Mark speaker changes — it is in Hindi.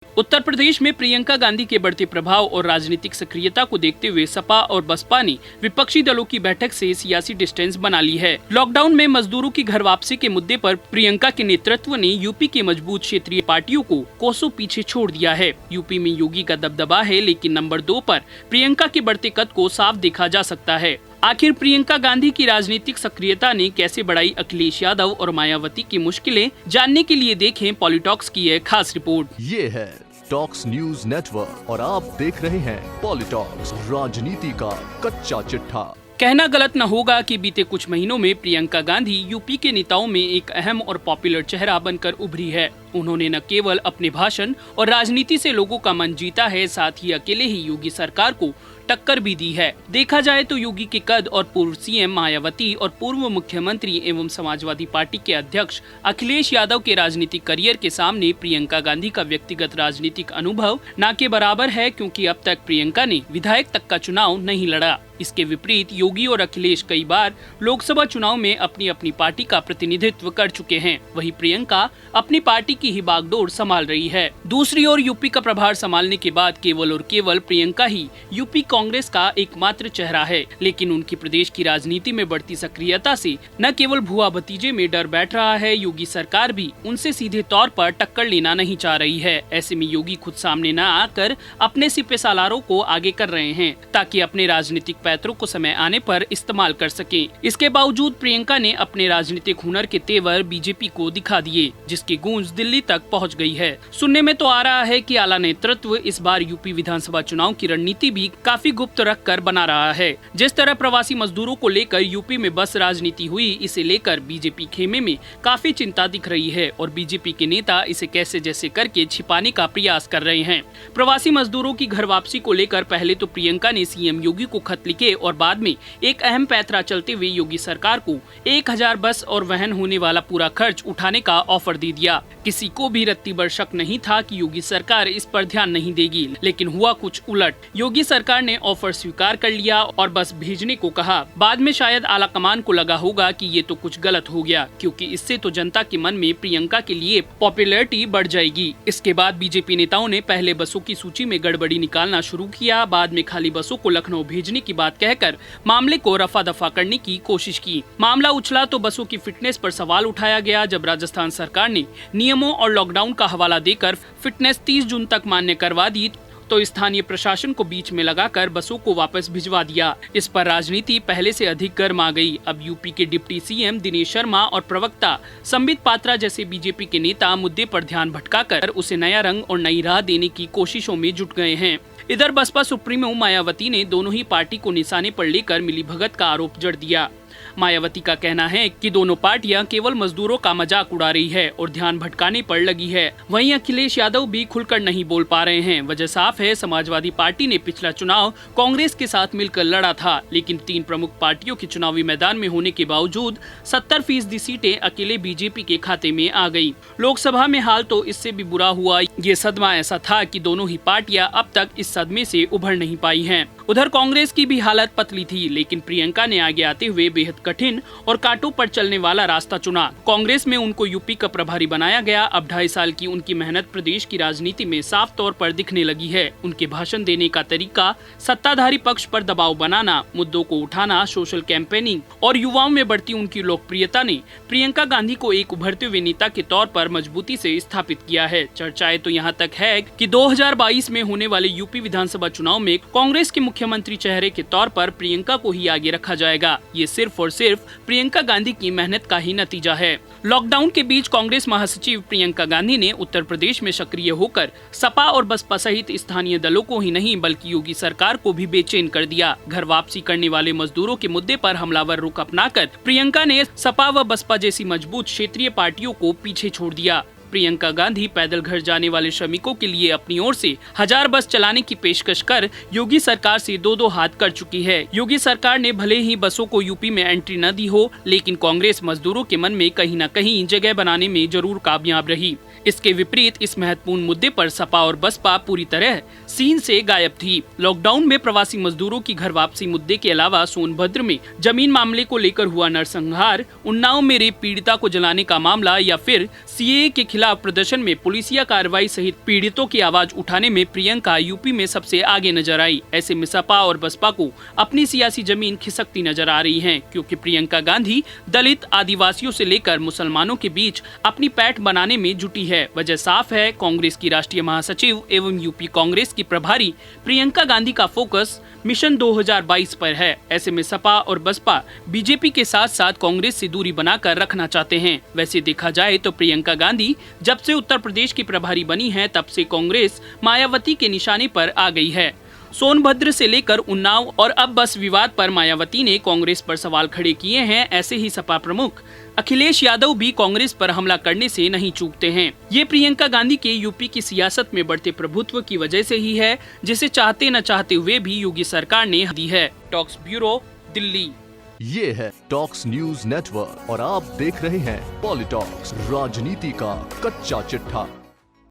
Speaker 1: उत्तर प्रदेश में प्रियंका गांधी के बढ़ते प्रभाव और राजनीतिक सक्रियता को देखते हुए सपा और बसपा ने विपक्षी दलों की बैठक से सियासी डिस्टेंस बना ली है। लॉकडाउन में मजदूरों की घर वापसी के मुद्दे पर प्रियंका के नेतृत्व ने यूपी के मजबूत क्षेत्रीय पार्टियों को कोसों पीछे छोड़ दिया है। यूपी में योगी का दबदबा है, लेकिन नंबर 2 पर प्रियंका के बढ़ते कद को साफ देखा जा सकता है। आखिर प्रियंका गांधी की राजनीतिक सक्रियता ने कैसे बढ़ाई अखिलेश यादव और मायावती की मुश्किलें, जानने के लिए देखें पॉलिटॉक्स की यह खास रिपोर्ट।
Speaker 2: ये है टॉक्स न्यूज नेटवर्क और आप देख रहे हैं पॉलिटॉक्स, राजनीति का कच्चा चिट्ठा।
Speaker 1: कहना गलत न होगा कि बीते कुछ महीनों में प्रियंका गांधी यूपी के नेताओं में एक अहम और पॉपुलर चेहरा बनकर उभरी है। उन्होंने न केवल अपने भाषण और राजनीति से लोगों का मन जीता है, साथ ही अकेले ही योगी सरकार को टक्कर भी दी है। देखा जाए तो योगी के कद और पूर्व सीएम मायावती और पूर्व मुख्यमंत्री एवं समाजवादी पार्टी के अध्यक्ष अखिलेश यादव के राजनीतिक करियर के सामने प्रियंका गांधी का व्यक्तिगत राजनीतिक अनुभव ना के बराबर है, क्योंकि अब तक प्रियंका ने विधायक तक का चुनाव नहीं लड़ा। इसके विपरीत योगी और अखिलेश कई बार लोकसभा चुनाव में अपनी अपनी पार्टी का प्रतिनिधित्व कर चुके हैं। वहीं प्रियंका अपनी पार्टी की ही बागडोर संभाल रही है। दूसरी ओर यूपी का प्रभार संभालने के बाद केवल और केवल प्रियंका ही यूपी कांग्रेस का एकमात्र चेहरा है। लेकिन उनकी प्रदेश की राजनीति में बढ़ती सक्रियता से न केवल भुआ भतीजे में डर बैठ रहा है, योगी सरकार भी उनसे सीधे तौर पर टक्कर लेना नहीं चाह रही है। ऐसे में योगी खुद सामने न आकर अपने सिपे सालारों को आगे कर रहे हैं, ताकि अपने राजनीतिक पैतरों को समय आने पर इस्तेमाल कर सके। इसके बावजूद प्रियंका ने अपने राजनीतिक हुनर के तेवर बीजेपी को दिखा दिए, जिसकी गूंज दिल्ली तक पहुंच गई है। सुनने में तो आ रहा है कि आला नेतृत्व इस बार यूपी विधानसभा चुनाव की रणनीति भी काफी गुप्त रख कर बना रहा है। जिस तरह प्रवासी मजदूरों को लेकर यूपी में बस राजनीति हुई, इसे लेकर बीजेपी खेमे में काफी चिंता दिख रही है और बीजेपी के नेता इसे कैसे जैसे करके छिपाने का प्रयास कर रहे हैं। प्रवासी मजदूरों की घर वापसी को लेकर पहले तो प्रियंका ने सीएम योगी को खत लिखे और बाद में एक अहम पैंतरा चलते हुए योगी सरकार को 1000 बस और वहन होने वाला पूरा खर्च उठाने का ऑफर दे दिया। किसी को भी रत्ती भर शक नहीं था कि योगी सरकार इस पर ध्यान नहीं देगी, लेकिन हुआ कुछ उलट। योगी सरकार ने ऑफर स्वीकार कर लिया और बस भेजने को कहा। बाद में शायद आला कमान को लगा होगा कि ये तो कुछ गलत हो गया, क्योंकि इससे तो जनता के मन में प्रियंका के लिए पॉपुलैरिटी बढ़ जाएगी। इसके बाद बीजेपी नेताओं ने पहले बसों की सूची में गड़बड़ी निकालना शुरू किया, बाद में खाली बसों को लखनऊ भेजने की बात कहकर मामले को रफा दफा करने की कोशिश की। मामला उछला तो बसों की फिटनेस पर सवाल उठाया गया। जब राजस्थान सरकार ने नियमों और लॉकडाउन का हवाला देकर फिटनेस 30 जून तक मान्य करवा दी, तो स्थानीय प्रशासन को बीच में लगाकर बसों को वापस भिजवा दिया। इस पर राजनीति पहले से अधिक गर्म आ गई। अब यूपी के डिप्टी सीएम दिनेश शर्मा और प्रवक्ता संबित पात्रा जैसे बीजेपी के नेता मुद्दे पर ध्यान भटकाकर उसे नया रंग और नई राह देने की कोशिशों में जुट गए हैं। इधर बसपा सुप्रीमो मायावती ने दोनों ही पार्टी को निशाने पर लेकर मिलीभगत का आरोप जड़ दिया। मायावती का कहना है कि दोनों पार्टियां केवल मजदूरों का मजाक उड़ा रही है और ध्यान भटकाने पर लगी है। वहीं अखिलेश यादव भी खुलकर नहीं बोल पा रहे हैं। वजह साफ है, समाजवादी पार्टी ने पिछला चुनाव कांग्रेस के साथ मिलकर लड़ा था, लेकिन 3 प्रमुख पार्टियों के चुनावी मैदान में होने के बावजूद 70% सीटें अकेले बीजेपी के खाते में आ गयी। लोकसभा में हाल तो इससे भी बुरा हुआ। ये सदमा ऐसा था कि दोनों ही पार्टियां अब तक इस सदमे से उभर नहीं पाई हैं। उधर कांग्रेस की भी हालत पतली थी, लेकिन प्रियंका ने आगे आते हुए बेहद कठिन और कांटों पर चलने वाला रास्ता चुना। कांग्रेस में उनको यूपी का प्रभारी बनाया गया। अब 2.5 साल की उनकी मेहनत प्रदेश की राजनीति में साफ तौर पर दिखने लगी है। उनके भाषण देने का तरीका, सत्ताधारी पक्ष पर दबाव बनाना, मुद्दों को उठाना, सोशल कैंपेनिंग और युवाओं में बढ़ती उनकी लोकप्रियता ने प्रियंका गांधी को एक उभरते हुए नेता के तौर पर मजबूती से स्थापित किया है। चर्चाएं तो यहाँ तक है कि 2022 में होने वाले यूपी विधानसभा चुनाव में कांग्रेस के मुख्यमंत्री चेहरे के तौर पर प्रियंका को ही आगे रखा जाएगा। ये सिर्फ और सिर्फ प्रियंका गांधी की मेहनत का ही नतीजा है। लॉकडाउन के बीच कांग्रेस महासचिव प्रियंका गांधी ने उत्तर प्रदेश में सक्रिय होकर सपा और बसपा सहित स्थानीय दलों को ही नहीं बल्कि योगी सरकार को भी बेचैन कर दिया। घर वापसी करने वाले मजदूरों के मुद्दे पर हमलावर रुख अपनाकर प्रियंका ने सपा व बसपा जैसी मजबूत क्षेत्रीय पार्टियों को पीछे छोड़ दिया। प्रियंका गांधी पैदल घर जाने वाले श्रमिकों के लिए अपनी ओर से 1000 बस चलाने की पेशकश कर योगी सरकार से 2-2 हाथ कर चुकी है। योगी सरकार ने भले ही बसों को यूपी में एंट्री न दी हो, लेकिन कांग्रेस मजदूरों के मन में कहीं न कहीं जगह बनाने में जरूर कामयाब रही। इसके विपरीत इस महत्वपूर्ण मुद्दे पर सपा और बसपा पूरी तरह सीन से गायब थी। लॉकडाउन में प्रवासी मजदूरों की घर वापसी मुद्दे के अलावा सोनभद्र में जमीन मामले को लेकर हुआ नरसंहार, उन्नाव में रेप पीड़िता को जलाने का मामला या फिर सीएए के खिलाफ प्रदर्शन में पुलिसिया कार्रवाई सहित पीड़ितों की आवाज उठाने में प्रियंका यूपी में सबसे आगे नजर आई। ऐसे में सपा और बसपा को अपनी सियासी जमीन खिसकती नजर आ रही है, क्योंकि प्रियंका गांधी दलित, आदिवासियों से लेकर मुसलमानों के बीच अपनी पैठ बनाने में जुटी है। वजह साफ है, कांग्रेस की राष्ट्रीय महासचिव एवं यूपी कांग्रेस की प्रभारी प्रियंका गांधी का फोकस मिशन 2022 पर है। ऐसे में सपा और बसपा बीजेपी के साथ साथ कांग्रेस से दूरी बनाकर रखना चाहते हैं। वैसे देखा जाए तो प्रियंका गांधी जब से उत्तर प्रदेश की प्रभारी बनी है, तब से कांग्रेस मायावती के निशाने पर आ गई है। सोनभद्र से लेकर उन्नाव और अब बस विवाद पर मायावती ने कांग्रेस पर सवाल खड़े किए हैं। ऐसे ही सपा प्रमुख अखिलेश यादव भी कांग्रेस पर हमला करने से नहीं चूकते हैं। ये प्रियंका गांधी के यूपी की सियासत में बढ़ते प्रभुत्व की वजह से ही है, जिसे चाहते न चाहते हुए भी योगी सरकार ने दी है। Talks bureau, Delhi.
Speaker 2: ये है टॉक्स न्यूज नेटवर्क और आप देख रहे हैं पॉलिटॉक्स, राजनीति का कच्चा चिट्ठा।